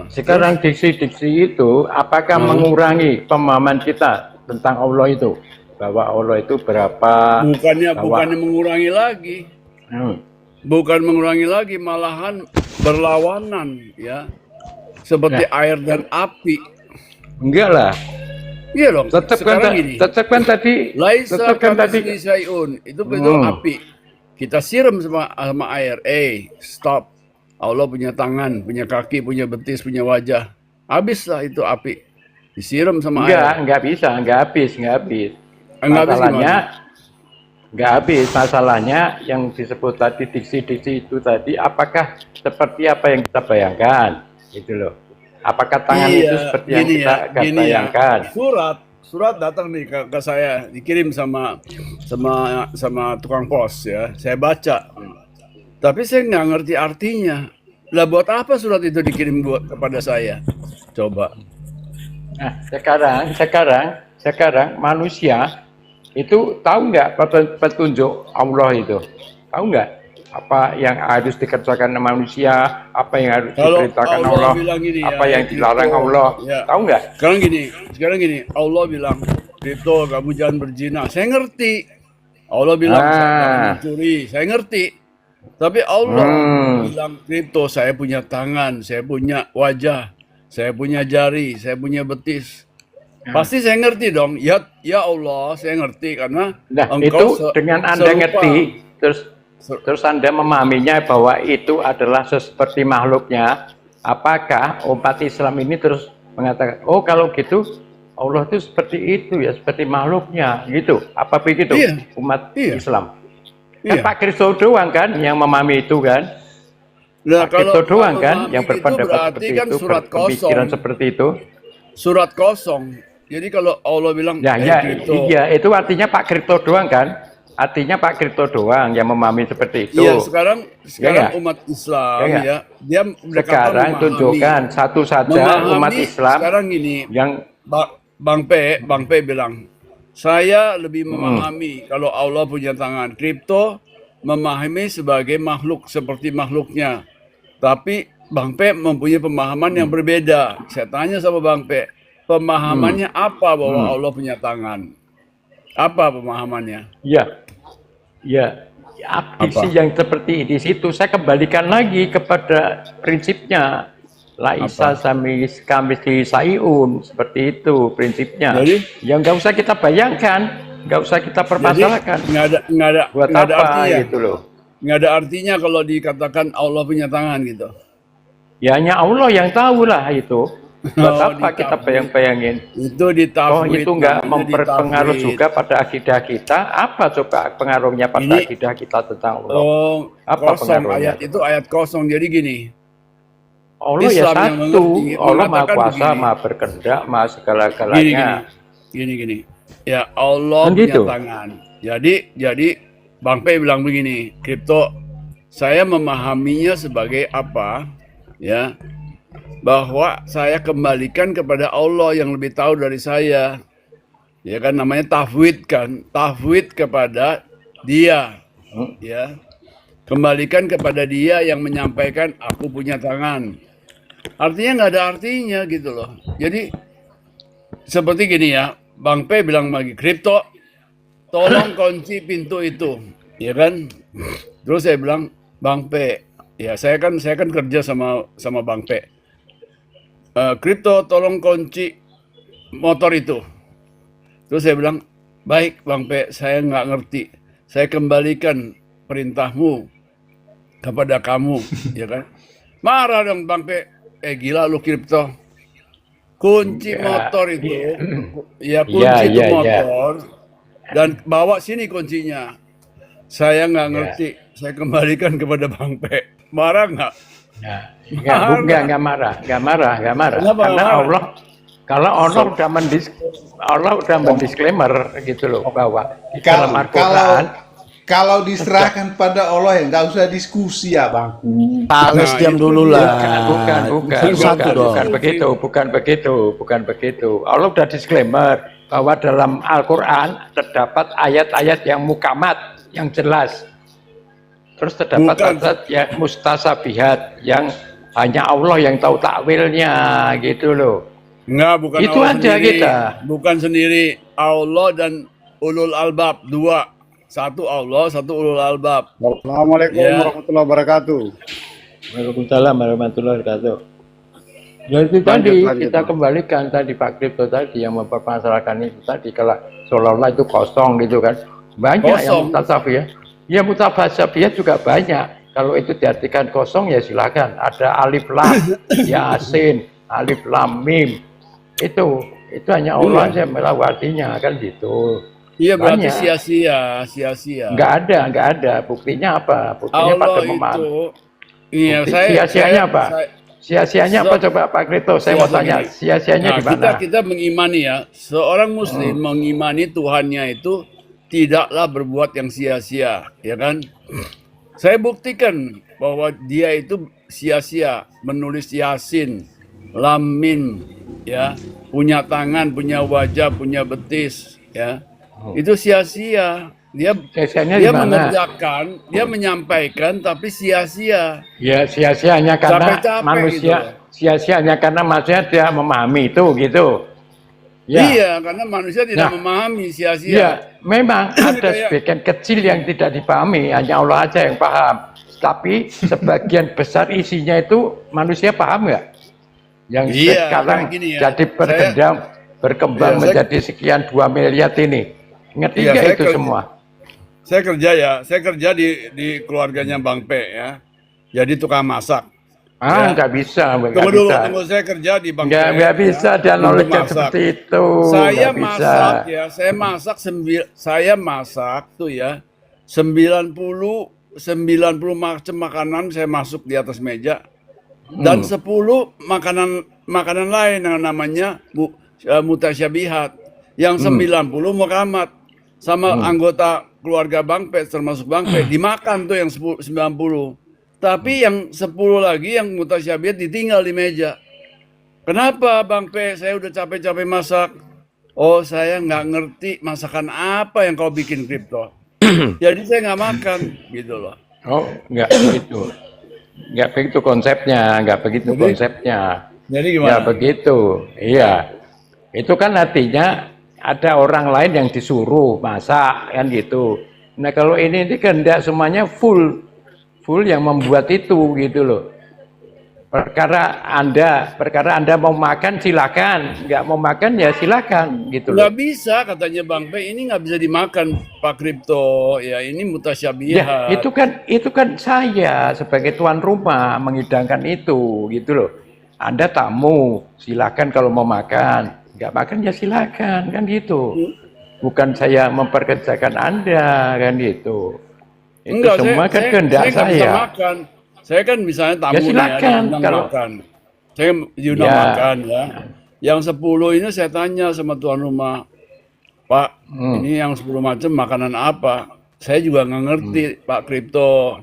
sekarang diksi-diksi itu apakah mengurangi pemahaman kita tentang Allah itu? Bahwa Allah itu berapa? Bukannya mengurangi lagi. Bukan mengurangi lagi, malahan berlawanan ya. Seperti air dan api. Enggak lah. Iya dong. Tetap Sekarang gini, tadi laisa tetap kan tadi kamitslihi syai'un. Itu betul api. Kita siram sama air. Stop. Allah punya tangan, punya kaki, punya betis, punya wajah. Habislah itu api. Disiram sama air. enggak bisa, enggak habis. Nggak habis Masalahnya gimana? enggak habis. Masalahnya yang disebut tadi diksi-diksi itu tadi apakah seperti apa yang kita bayangkan? Gitu loh. Apakah tangan itu seperti yang kita bayangkan? Surat datang nih ke saya, dikirim sama tukang pos ya. Saya baca, tapi saya nggak ngerti artinya. Lah buat apa surat itu dikirim kepada saya? Coba. Nah, sekarang manusia itu tahu nggak petunjuk Allah itu? Tahu nggak apa yang harus dikerjakan manusia, apa yang harus Kalau diperintahkan Allah Allah, bilang gini apa ya, yang dilarang kripto, Allah? ya. Tahu nggak? Sekarang gini, Allah bilang, kripto kamu jangan berzina. Saya ngerti. Allah bilang jangan mencuri. Saya ngerti. Tapi Allah bilang kripto, saya punya tangan, saya punya wajah, saya punya jari, saya punya betis. Pasti saya ngerti dong. Ya Allah, saya ngerti karena Nah, engkau itu dengan Anda serupa. ngerti, terus Anda memahaminya bahwa itu adalah seperti makhluknya, apakah umat Islam ini terus mengatakan, oh kalau gitu Allah itu seperti itu ya, seperti makhluknya gitu. Apa begitu Iya. umat Iya. Islam? Iya. Kan Pak Kristo doang kan yang memahami itu kan? Nah, Pak Kristo doang kalau kan memahami yang itu berpendapat berarti seperti kan itu, surat berpemikiran kosong. seperti itu. Surat kosong. Jadi kalau Allah bilang kripto, Iya, itu artinya Pak Kristo doang kan? Artinya Pak Kristo doang yang memahami seperti itu. iya sekarang nggak? umat Islam nggak? ya, dia berkata Sekarang memahami. tunjukkan satu saja umat Memahami Islam sekarang gini, yang Bang P bilang, saya lebih memahami kalau Allah punya tangan. Kripto memahami sebagai makhluk seperti makhluknya. Tapi Bang P mempunyai pemahaman yang berbeda. Saya tanya sama Bang P, pemahamannya apa bahwa Allah punya tangan? Apa pemahamannya? ya diksi yang seperti di situ saya kembalikan lagi kepada prinsipnya laisa kamis di saiun, seperti itu prinsipnya. Jadi? Yang nggak usah kita bayangkan, nggak usah kita permasalahkan. Nggak ada Buat nggak ada apa artinya. gitu loh? Nggak ada artinya kalau dikatakan Allah punya tangan gitu. Ya hanya Allah yang tahu lah itu. Buat Oh, apa kita ditafwid. bayang-bayangin? Itu ditafwid. Itu nggak namanya memperpengaruh ditafwid. juga pada akidah kita? Apa coba pengaruhnya pada Ini- akidah kita tentang Allah? Oh, Apa kosong pengaruhnya? ayat itu ayat kosong. Jadi gini, Allah ya Islam yang satu, mengerti Allah maha mengatakan kuasa, begini. maha berkehendak, maha gini segala-galanya. gini. Ya Allah Kan punya gitu. tangan. Jadi Bang P bilang begini, kripto, saya memahaminya sebagai apa? Ya, bahwa saya kembalikan kepada Allah yang lebih tahu dari saya. Ya kan namanya tafwid kan, tafwid kepada Dia. Ya. Kembalikan kepada Dia yang menyampaikan aku punya tangan. Artinya nggak ada artinya gitu loh. Jadi seperti gini ya, Bang P bilang lagi, kripto, tolong kunci pintu itu, ya kan? Terus saya bilang, Bang P, ya saya kan kerja sama Bang P. Kripto, tolong kunci motor itu. Terus saya bilang, baik Bang P, saya nggak ngerti. Saya kembalikan perintahmu kepada kamu, ya kan? Marah dong Bang P. Gila lu kripto. Kunci motor itu, ya kunci itu motor, dan bawa sini kuncinya. Saya nggak ngerti. Saya kembalikan kepada Bang P. Marah nggak? Nggak marah. Kenapa Karena marah? Allah udah mendisklaimer gitu loh bahwa di dalam Al-Quran Kalau diserahkan pada Allah ya nggak usah diskusi ya bang. Pales diam itu dulu dia. lah. bukan begitu. Allah udah disclaimer bahwa dalam Al-Quran terdapat ayat-ayat yang mukamat, yang jelas. Terus terdapat Bukan. ayat yang mustasabihat, yang hanya Allah yang tahu takwilnya gitu loh. Enggak, bukan Itu Allah aja sendiri. kita. Bukan sendiri. Allah dan ulul albab, dua. Satu Allah, satu ulul albab. Assalamualaikum Ya. warahmatullahi wabarakatuh. Waalaikumsalam warahmatullahi wabarakatuh. Ya itu Lanjut, tadi lanjut, kita Bang. kembalikan tadi Pak Kripto tadi yang mempermasalahkan itu tadi kalau seolah-olah itu kosong gitu kan. Banyak yang Kosong. mutasabiyah. Ya mutasabiyah juga banyak. Kalau itu diartikan kosong ya silakan. Ada alif lam, yasin, alif lam mim. Itu hanya Allah Iya. yang tahu artinya kan gitu. Iya, berarti Banyak. sia-sia. Nggak ada. Buktinya apa? Buktinya pada Allah memahami. itu, iya, Bukti saya sia-sianya apa? Sia-sianya apa So- coba Pak Kripto? Saya mau tanya, begini. sia-sianya Nah, di mana? kita mengimani ya, seorang muslim mengimani Tuhannya itu tidaklah berbuat yang sia-sia, ya kan? Saya buktikan bahwa dia itu sia-sia menulis Yasin, Lam Mim, ya, punya tangan, punya wajah, punya betis, ya. Itu sia-sia. Sia-sianya Dia di mana? mengerjakan, dia menyampaikan tapi sia-sia. Ya sia-sianya karena Capek-capek manusia, gitu loh. sia-sianya karena manusia tidak memahami itu gitu. Ya, Iya, karena manusia tidak Nah, memahami sia-sia. ya memang ada Kayak- sebagian kecil yang tidak dipahami, hanya Allah aja yang paham. Tapi sebagian besar isinya itu manusia paham nggak? Yang Iya, sekarang kayak gini ya. jadi berkembang Iya, menjadi sekian 2 miliar ini. Ngerti Iya, nggak saya itu kerja- semua? Saya kerja di keluarganya Bang P ya. Jadi tukang masak. Ah, Ya. nggak bisa, nggak Tunggu dulu, bisa. tunggu, saya kerja di Bang P. Nggak bisa ya, dan untuk knowledge masak. seperti itu. Saya Nggak bisa. masak ya, saya masak tuh ya 90 macam makanan saya masuk di atas meja dan 10 makanan lain yang namanya mutasyabihat. Yang 90 muhammad sama anggota keluarga Bang Pe termasuk Bang Pe dimakan tuh yang 90. Tapi yang 10 lagi yang mutasyabihat ditinggal di meja. Kenapa Bang P? Saya udah capek-capek masak. Oh, saya nggak ngerti masakan apa yang kau bikin kripto. Jadi saya nggak makan, gitu loh. Oh, nggak begitu. Nggak begitu konsepnya, nggak begitu Jadi- konsepnya. Jadi Nggak gimana? begitu. Iya. Itu kan artinya ada orang lain yang disuruh masak kan gitu. Nah, kalau ini kehendak semuanya full yang membuat itu gitu loh. Perkara Anda mau makan silakan, nggak mau makan ya silakan gitu loh. Nggak bisa katanya Bang P. Ini nggak bisa dimakan Pak Kripto. Ya ini Ya, mutasyabihat. itu kan saya sebagai tuan rumah mengidangkan itu gitu loh. Anda tamu, silakan kalau mau makan. Nggak makan ya silakan kan gitu. Bukan saya memperkerjakan Anda kan gitu. Itu Enggak, semua kan kehendak nggak bisa saya. makan. Saya kan misalnya tamu Ya, nih, silakan. diundang Kalau- makan. Saya diundang Ya. makan ya. Yang 10 ini saya tanya sama tuan rumah, Pak, ini yang 10 macam makanan apa? Saya juga nggak ngerti, Pak Kripto.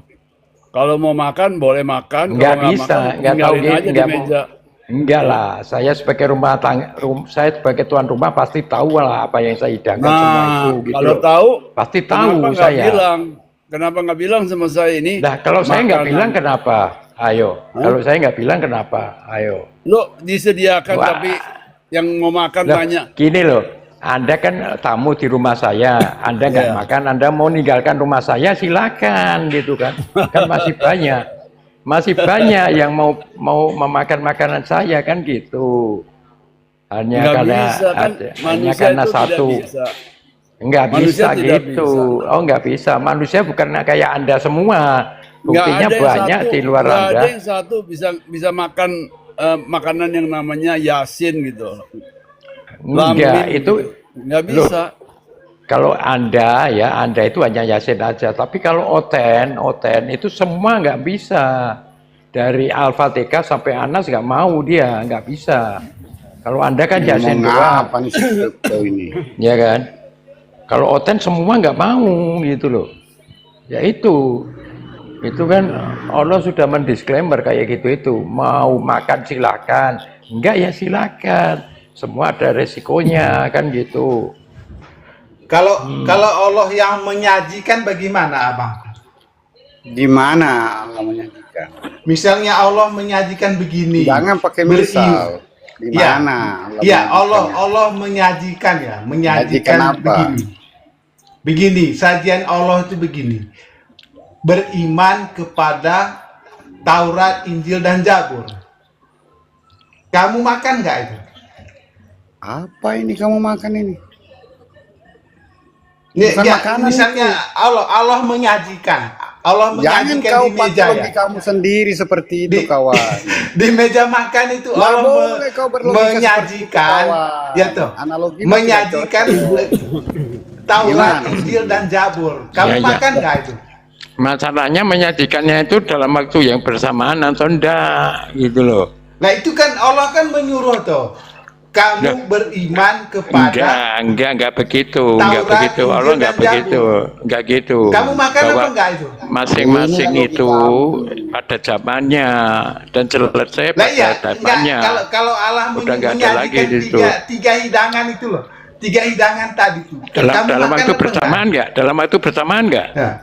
Kalau mau makan boleh makan, Nggak kalau bisa, makan nggak tahu tinggalin gitu, aja di nggak mau. meja. Enggak lah, saya sebagai saya sebagai tuan rumah pasti tahu lah apa yang saya hidangkan semua Nah, itu gitu kalau loh. tahu, Pasti tahu kenapa nggak saya. bilang? Kenapa nggak bilang sama saya ini? Nah, kalau saya nggak makanan. bilang kenapa? Ayo. Kalau saya nggak bilang kenapa? Ayo. Lo disediakan Wah. tapi yang mau makan Loh, banyak. gini loh, Anda kan tamu di rumah saya, Anda nggak Iya. makan, Anda mau ninggalkan rumah saya, silakan gitu kan. Kan masih banyak yang mau memakan makanan saya kan gitu. Hanya Nggak karena bisa kan, hanya manusia karena itu satu. tidak bisa. Nggak Manusia bisa tidak gitu. bisa. Oh, nggak bisa. Manusia bukan kayak Anda semua. Nggak Buktinya ada yang banyak satu, di luar nggak Anda. ada yang satu bisa makan makanan yang namanya Yasin gitu. Enggak, Lamin itu gitu. Nggak bisa. kalau Anda itu hanya Yasin aja. Tapi kalau Oten itu semua nggak bisa. Dari Al-Fatihah sampai Anas nggak mau dia, nggak bisa. Kalau Anda kan Yasin doang, Apa nih si Kripto ini? ya kan? Kalau Oten semua nggak mau gitu loh. Ya itu kan Allah sudah mendisklaimer kayak gitu itu. Mau makan silakan, enggak ya silakan. Semua ada resikonya kan gitu. Kalau Allah yang menyajikan bagaimana, Abang? Di mana Allah menyajikan? Misalnya Allah menyajikan begini. Jangan pakai misal. Di Iya. mana? Iya, menyajikannya? Allah menyajikan ya, Menyajikan apa? begini. Begini, sajian Allah itu begini. Beriman kepada Taurat, Injil dan Zabur. Kamu makan nggak itu? Apa ini kamu makan ini? Nih, Bukan ya, makanan misalnya Allah menyajikan. Allah Jangan menyajikan kau di pakai meja logika ya. kamu sendiri seperti itu, Di, kawan. di meja makan itu Nggak Allah boleh kau berlogika seperti itu, menyajikan, kawan. ya toh, Analogi tidak menyajikan cocok. Taurat, Gimana? Injil dan Zabur. Kamu Ya, ya. makan nggak itu? Masalahnya menyajikannya itu dalam waktu yang bersamaan atau enggak gitu loh. Nah itu kan Allah kan menyuruh tuh, kamu Loh. beriman kepada Enggak begitu, enggak Taurat, begitu. Injil, Allah dan enggak begitu, enggak gitu. Kamu makan Bahwa apa enggak itu? masing-masing Ini itu pada zamannya dan selesai Lah pada iya, zamannya. kalau Allah Udah nggak ada lagi menyajikan di situ. tiga hidangan itu loh, tiga hidangan tadi tuh. Dalam Kamu makan waktu apa bersamaan enggak? Dalam waktu bersamaan enggak? enggak?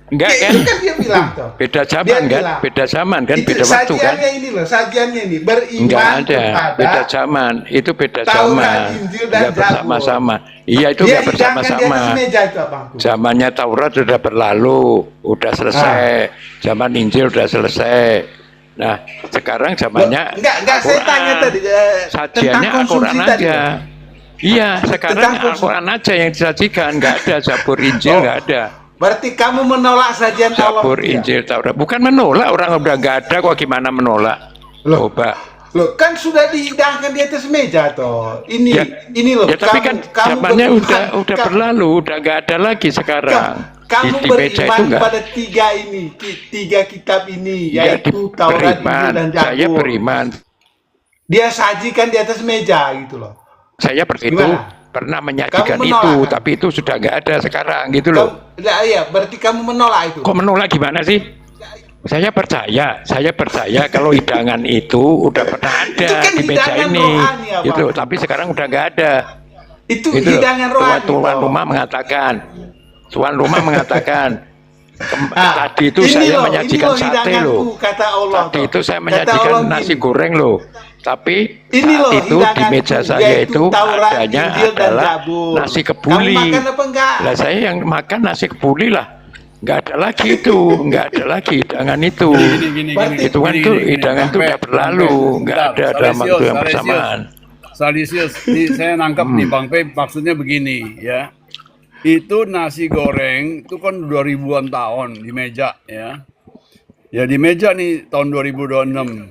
Enggak Ya, kan? itu kan dia bilang tuh. Beda Dia zaman kan? bilang. Beda zaman kan? Itu Beda waktu kan? sajiannya ini loh, sajiannya ini beriman Enggak ada, kepada beda zaman. Itu beda Taurat, zaman. Injil, dan Enggak bersama-sama. Iya itu Dia enggak hidangkan di bersama-sama. atas meja itu abangku. Zamannya Taurat sudah berlalu, udah selesai. Zaman Injil sudah selesai. Nah, sekarang zamannya Enggak saya tanya tadi tentang sajiannya Al-Quran konsumsi tadi. aja. Iya, sekarang Tentang konsumsi. Al-Quran aja yang disajikan, enggak ada Zabur Injil, enggak ada. Berarti kamu menolak sajian Allah. Zabur itu ya? Injil Taurat. Bukan menolak, orang udah enggak ada kok gimana menolak? Loh. Coba. Loh, kan sudah dihidangkan di atas meja toh. Ini Ya, ini loh. ya tapi kan zamannya beriman- udah berlalu, udah nggak ada lagi sekarang. Kamu Di meja itu beriman nggak. pada tiga kitab ini, Ya, yaitu Taurat, beriman. Injil, dan Saya Zabur. beriman. Dia sajikan di atas meja gitu loh. Saya itu Gimana? pernah menyajikan Kamu itu, menolak, kan? tapi itu sudah nggak ada sekarang gitu loh. Iya, berarti kamu menolak itu. Kok menolak gimana sih? Saya percaya kalau hidangan itu udah pernah ada Itu kan di meja hidangan ini, rohani, Abang. gitu. Tapi sekarang udah nggak ada. Itu Gitu loh. hidangan rohani. Tuan toh. rumah mengatakan, Ah, tadi itu ini saya loh, menyajikan ini loh sate hidanganku, loh. kata Allah. Tadi toh. itu saya Kata menyajikan Allah nasi gini, goreng loh. Tapi ini loh saat itu di hidanganku, meja saya yaitu itu Taurat, adanya Injil, dan adalah Zabur. nasi Kamu kebuli. makan apa enggak? Lah saya yang makan nasi kebuli lah. Nggak ada lagi itu, nggak ada lagi hidangan itu. Berarti- Itu kan tuh hidangan itu udah berlalu, nggak ada dalam waktu yang bersamaan. Salisius, saya nangkap nih Bang Pe, maksudnya begini ya. Itu nasi goreng itu kan 2000-an tahun di meja ya. Ya di meja nih tahun 2026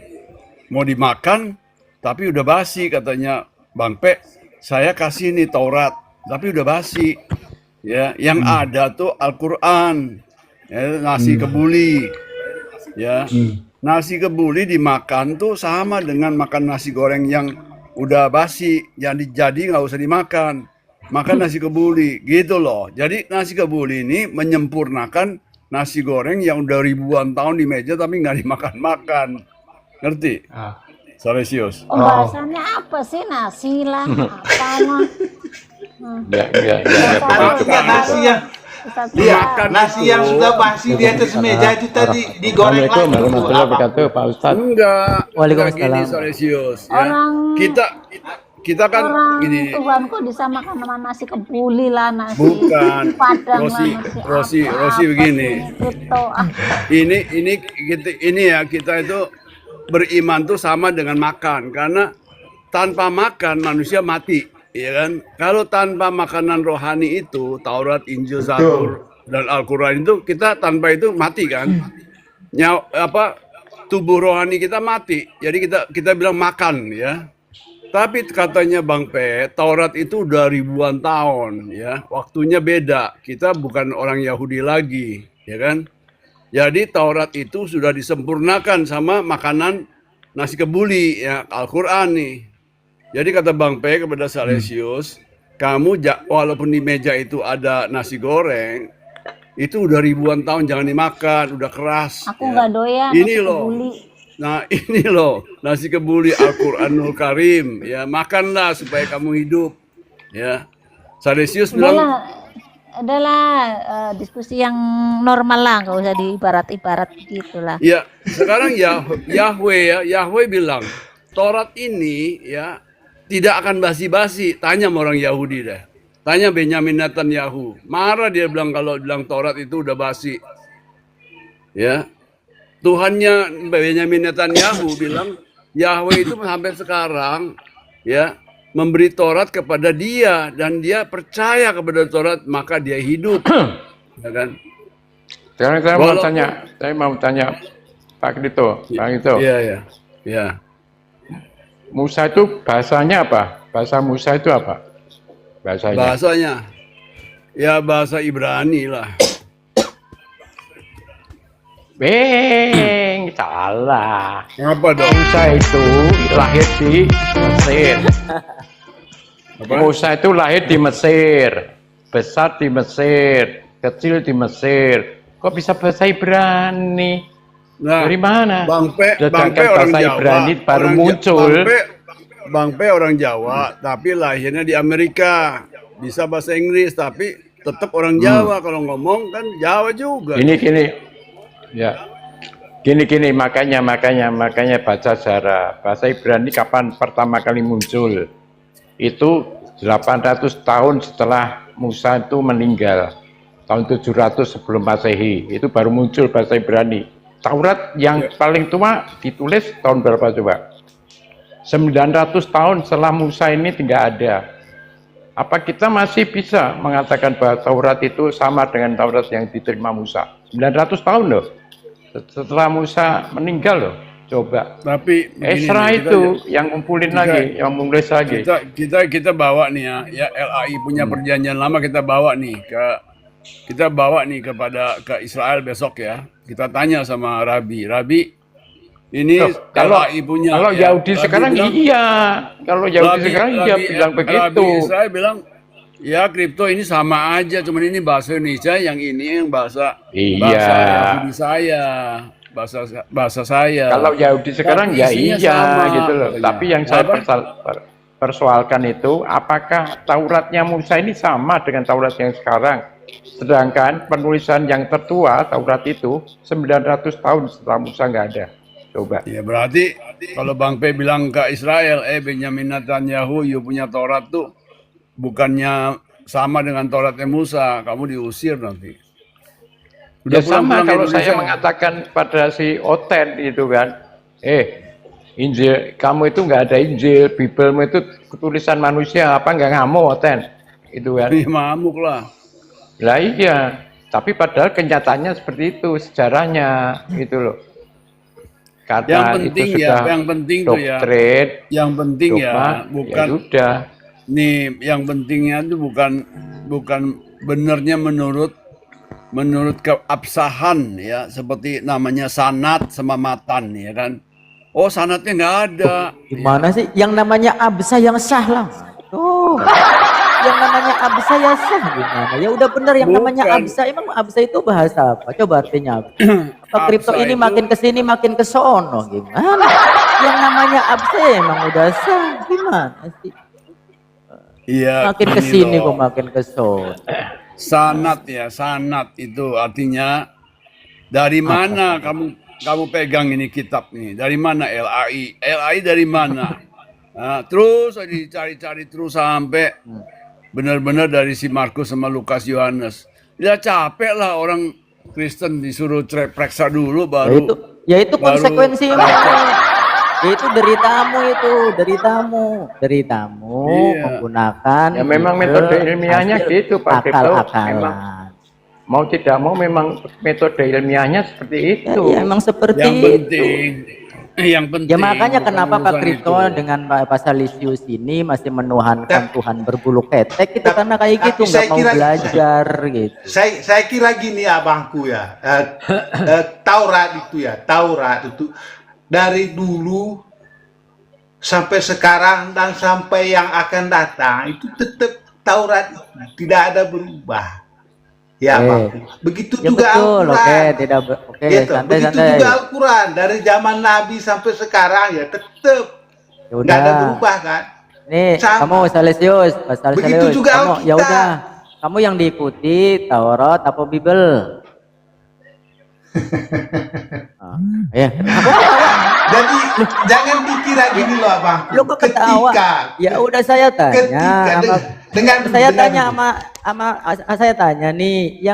mau dimakan tapi udah basi katanya Bang Pe. Saya kasih nih Taurat tapi udah basi. Ya, yang ada tuh Al-Qur'an. Ya, nasi kebuli. Ya. Nasi kebuli dimakan tuh sama dengan makan nasi goreng yang udah basi, jadi nggak usah dimakan. Makan nasi kebuli, gitu loh. Jadi nasi kebuli ini menyempurnakan nasi goreng yang udah ribuan tahun di meja tapi nggak dimakan-makan. Ngerti? Salesius. Pembahasannya apa sih? Nasi lah, apa mah? Enggak. Artinya nasi yang Dimakan nasi itu. yang sudah basi di atas meja itu tadi digoreng lagi. warahmatullahi wabarakatuh, Pak Ustadz. Enggak Waalaikumsalam. gini Salesius. Ya. Orang Kita kan orang gini. Tuhanku disamakan sama nasi kebuli lah, nasi Bukan. padang Rosi, lah, nasi Rosi, apa, Rosi apa begini. sih itu. Ini ya kita itu beriman tuh sama dengan makan karena tanpa makan manusia mati, ya kan? Kalau tanpa makanan rohani itu Taurat, Injil, Zabur dan Al-Qur'an itu kita tanpa itu mati kan? Tubuh rohani kita mati. Jadi kita bilang makan ya. Tapi katanya Bang Pe, Taurat itu udah ribuan tahun ya. Waktunya beda. Kita bukan orang Yahudi lagi, ya kan? Jadi Taurat itu sudah disempurnakan sama makanan nasi kebuli ya, Al-Qur'an nih. Jadi kata Bang Pe kepada Salesius, kamu walaupun di meja itu ada nasi goreng, itu udah ribuan tahun jangan dimakan, udah keras. Aku nggak doyan Ini nasi loh. kebuli. Nah ini loh nasi kebuli Al-Quranul Karim ya, makanlah supaya kamu hidup ya. Salesius bilang Adalah diskusi yang normal lah, nggak usah diibarat-ibarat gitulah. ya sekarang Yahweh bilang Taurat ini ya tidak akan basi-basi. Tanya sama orang Yahudi deh, tanya Benyamin Netanyahu, marah dia bilang kalau bilang Taurat itu udah basi ya. Tuhannya Benyamin Netanyahu bilang Yahweh itu sampai sekarang ya memberi Taurat kepada dia dan dia percaya kepada Taurat maka dia hidup. Ya kan? Sekarang Walaupun saya mau tanya Pak Krito, Pak Krito. Iya. Musa itu bahasanya apa? Bahasa Musa itu apa? Bahasanya ya bahasa Ibrani lah. Salah. Apa dong? Musa itu lahir di Mesir. Musa itu lahir di Mesir, besar di Mesir, kecil di Mesir. Kok bisa bahasa Ibrani? Nah, Dari mana? Bang P Sedangkan orang bahasa Jawa. Ibrani baru muncul. Bang P orang Jawa, tapi lahirnya di Amerika. Bisa bahasa Inggris, tapi tetap orang Jawa. Kalau ngomong kan Jawa juga. Gini, makanya baca sejarah. Bahasa Ibrani kapan pertama kali muncul? Itu 800 tahun setelah Musa itu meninggal. Tahun 700 sebelum Masehi. Itu baru muncul bahasa Ibrani. Taurat yang paling tua ditulis tahun berapa coba? 900 tahun setelah Musa ini tidak ada. Apa kita masih bisa mengatakan bahwa Taurat itu sama dengan Taurat yang diterima Musa? 900 tahun loh. Setelah Musa meninggal loh. Coba. Tapi Esra itu yang ngumpulin lagi, yang menulis lagi. Kita bawa nih ya LAI punya perjanjian lama kita bawa nih ke Israel besok ya. Kita tanya sama Rabi, ini Kalau LAI punya. Kalau ya, Yahudi Rabi sekarang bilang, iya. Kalau Yahudi sekarang dia bilang begitu. Rabi Israel bilang, ya kripto ini sama aja, cuman ini bahasa Indonesia, yang ini yang bahasa Yahudi saya, bahasa saya. Kalau Yahudi sekarang Tapi ya isinya iya sama, gitu loh. katanya. Tapi yang saya persoalkan itu, apakah Tauratnya Musa ini sama dengan Taurat yang sekarang? Sedangkan penulisan yang tertua Taurat itu 900 tahun setelah Musa nggak ada. Coba. Ya berarti kalau Bang P bilang ke Israel, Benyamin Netanyahu, you punya Taurat tuh bukannya sama dengan Tauratnya Musa, kamu diusir nanti. Ya sama pulang-pulang kalau saya Indonesia. mengatakan pada si Oten itu kan, Injil kamu itu nggak ada Injil, Bibelmu itu tulisan manusia, apa nggak ngamuk Oten? Itu kan. Iya, mamuk lah. Lah iya, tapi padahal kenyataannya seperti itu sejarahnya gitu loh. Karena Yang penting itu sudah yang penting tuh ya. doktrin, Yang penting dogma, bukan ya udah. nih, yang pentingnya itu bukan benernya menurut keabsahan ya, seperti namanya sanad sama matan ya kan. Oh, sanadnya nggak ada. Gimana sih? Yang namanya absa yang sah lah. Oh, yang namanya absa ya sah gimana? Ya udah bener yang namanya Bukan. absa. Emang absa itu bahasa apa? Coba artinya apa? Apa kripto Absa ini itu- makin kesini makin ke sono gimana? Yang namanya absa ya emang udah sah gimana sih? Iya. Makin gini kesini loh. kok makin ke sono. Sanad ya, sanad itu artinya dari mana kamu pegang ini kitab nih? Dari mana LAI? LAI dari mana? Nah, terus dicari-cari terus sampai benar-benar dari si Markus sama Lukas Yohanes. Ya capek lah orang Kristen disuruh periksa dulu baru. Ya itu baru konsekuensi baca. ya itu deritamu Iya. menggunakan Ya memang metode ilmiahnya hasil gitu Pak Kripto. akal-akalan. Memang mau tidak mau memang metode ilmiahnya seperti itu. Ya, emang seperti Yang itu. penting. Ya makanya bukan kenapa Pak urusan Kripto itu. dengan Pak Salisius ini masih menuhankan Tuhan berbulu ketek itu karena kayak gitu tapi nggak saya mau kira- belajar gitu. Saya kira gini abangku ya, Taurat itu dari dulu sampai sekarang dan sampai yang akan datang itu tetap Taurat tidak ada berubah. Ya, abangku. Begitu Ya juga betul, Al-Quran. oke, tidak oke, Gitu. Begitu santai-santai. juga Al-Quran dari zaman Nabi sampai sekarang ya tetap Ya nggak ada udah. berubah kan. Nih, Sama. kamu Salesius, Pak Salesius. Begitu juga kamu, ya Alkitab. udah. Kamu yang diikuti Taurat apa Bible? Ya, Jadi jangan dikira gini loh abang. lu kok ketawa? Ya udah saya tanya ketika sama dengan saya tanya sama saya tanya nih yang